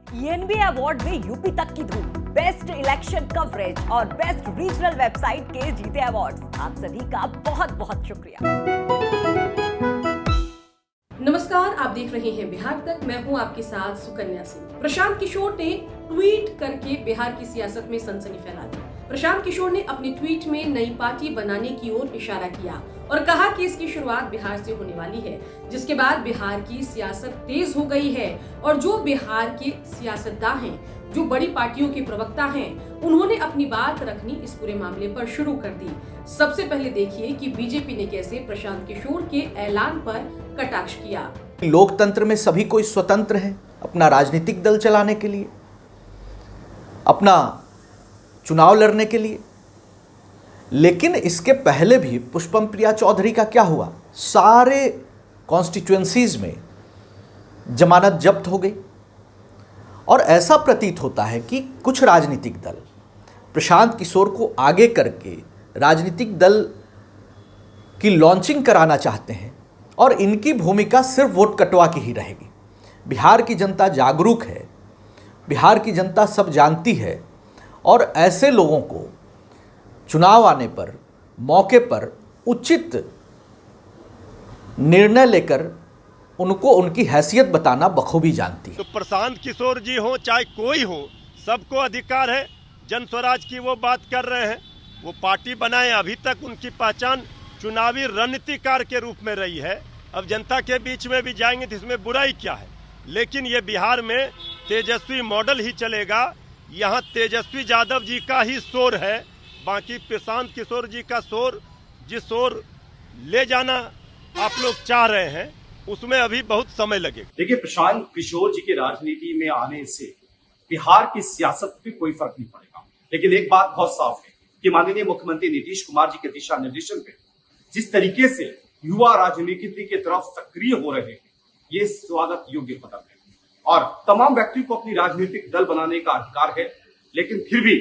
ENB award में UP तक की धूम, बेस्ट इलेक्शन कवरेज और बेस्ट रीजनल वेबसाइट के जीते अवार्ड्स। आप सभी का बहुत बहुत शुक्रिया। नमस्कार, आप देख रहे हैं बिहार तक। मैं हूं आपके साथ सुकन्या सिंह। प्रशांत किशोर ने ट्वीट करके बिहार की सियासत में सनसनी फैला दी। प्रशांत किशोर ने अपने ट्वीट में नई पार्टी बनाने की ओर इशारा किया और कहा कि इसकी शुरुआत बिहार से होने वाली है, जिसके बाद बिहार की सियासत तेज हो गई है और जो बिहार के सियासतदान हैं, जो बड़ी पार्टियों के प्रवक्ता हैं, उन्होंने अपनी बात रखनी इस पूरे मामले पर शुरू कर दी। सबसे पहले देखिए कि बीजेपी ने कैसे प्रशांत किशोर के ऐलान पर कटाक्ष किया। लोकतंत्र में सभी कोई स्वतंत्र है अपना राजनीतिक दल चलाने के लिए, अपना चुनाव लड़ने के लिए। लेकिन इसके पहले भी पुष्पम प्रिया चौधरी का क्या हुआ? सारे कॉन्स्टिट्यूएंसीज में जमानत जब्त हो गई और ऐसा प्रतीत होता है कि कुछ राजनीतिक दल प्रशांत किशोर को आगे करके राजनीतिक दल की लॉन्चिंग कराना चाहते हैं और इनकी भूमिका सिर्फ वोट कटवा की ही रहेगी। बिहार की जनता जागरूक है, बिहार की जनता सब जानती है और ऐसे लोगों को चुनाव आने पर, मौके पर उचित निर्णय लेकर उनको उनकी हैसियत बताना बखूबी जानती है। तो प्रशांत किशोर जी हो चाहे कोई हो, सबको अधिकार है। जन स्वराज की वो बात कर रहे हैं, वो पार्टी बनाए। अभी तक उनकी पहचान चुनावी रणनीतिकार के रूप में रही है। अब जनता के बीच में भी जाएंगे तो इसमें बुराई क्या है? लेकिन ये बिहार में तेजस्वी मॉडल ही चलेगा। यहाँ तेजस्वी यादव जी का ही शोर है, बाकी प्रशांत किशोर जी का शोर, जिस ओर ले जाना आप लोग चाह रहे हैं, उसमें अभी बहुत समय लगेगा। देखिए, प्रशांत किशोर जी के राजनीति में आने से बिहार की सियासत पे कोई फर्क नहीं पड़ेगा। लेकिन एक बात बहुत साफ है कि माननीय मुख्यमंत्री नीतीश कुमार जी के दिशा निर्देशन पे जिस तरीके से युवा राजनीति की तरफ सक्रिय हो रहे हैं, ये स्वागत योग्य कदम है और तमाम व्यक्ति को अपनी राजनीतिक दल बनाने का अधिकार है। लेकिन फिर भी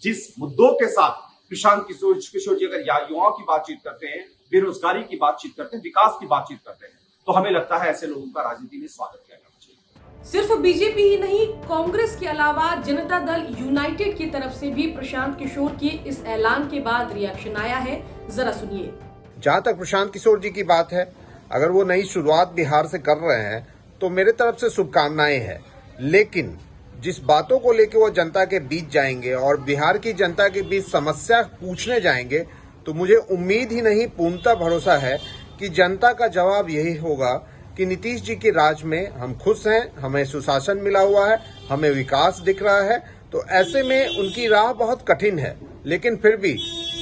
जिस मुद्दों के साथ प्रशांत किशोर जी अगर युवाओं की बातचीत करते हैं, बेरोजगारी की बातचीत करते हैं, विकास की बातचीत करते हैं, तो हमें लगता है ऐसे लोगों का राजनीति में स्वागत किया जाना चाहिए। सिर्फ बीजेपी ही नहीं, कांग्रेस के अलावा जनता दल यूनाइटेड की तरफ से भी प्रशांत किशोर के इस ऐलान के बाद रिएक्शन आया है। जरा सुनिए। जहाँ तक प्रशांत किशोर जी की बात है, अगर वो नई शुरुआत बिहार से कर रहे हैं तो मेरे तरफ से शुभकामनाएं हैं। लेकिन जिस बातों को लेकर वो जनता के बीच जाएंगे और बिहार की जनता के बीच समस्या पूछने जाएंगे, तो मुझे उम्मीद ही नहीं, पूर्णतः भरोसा है कि जनता का जवाब यही होगा कि नीतीश जी के राज में हम खुश हैं, हमें सुशासन मिला हुआ है, हमें विकास दिख रहा है। तो ऐसे में उनकी राह बहुत कठिन है, लेकिन फिर भी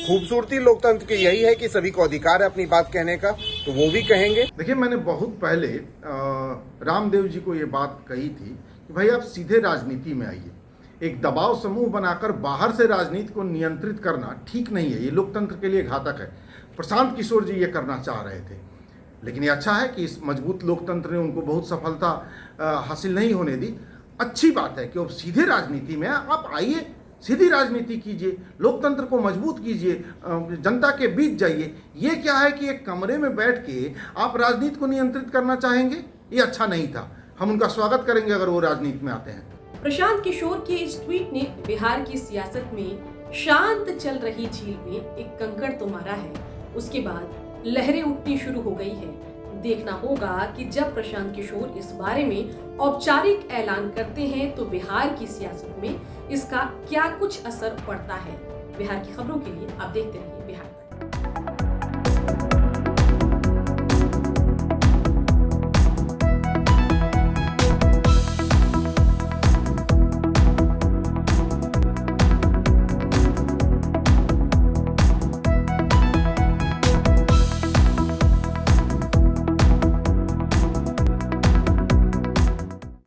खूबसूरती लोकतंत्र की यही है कि सभी को अधिकार है अपनी बात कहने का, तो वो भी कहेंगे। देखिए, मैंने बहुत पहले रामदेव जी को ये बात कही थी कि भाई आप सीधे राजनीति में आइए। एक दबाव समूह बनाकर बाहर से राजनीति को नियंत्रित करना ठीक नहीं है, ये लोकतंत्र के लिए घातक है। प्रशांत किशोर जी ये करना चाह रहे थे, लेकिन ये अच्छा है कि इस मजबूत लोकतंत्र ने उनको बहुत सफलता हासिल नहीं होने दी। अच्छी बात है कि अब सीधे राजनीति में आप आइए, सीधी राजनीति कीजिए, लोकतंत्र को मजबूत कीजिए, जनता के बीच जाइए। ये क्या है कि एक कमरे में बैठ के आप राजनीति को नियंत्रित करना चाहेंगे, ये अच्छा नहीं था। हम उनका स्वागत करेंगे अगर वो राजनीति में आते हैं। प्रशांत किशोर के इस ट्वीट ने बिहार की सियासत में शांत चल रही झील में एक कंकड़ तो मारा है। उसके बाद लहरें उठनी शुरू हो गई है। देखना होगा कि जब प्रशांत किशोर इस बारे में औपचारिक ऐलान करते हैं तो बिहार की सियासत में इसका क्या कुछ असर पड़ता है। बिहार की खबरों के लिए आप देखते रहिए बिहार।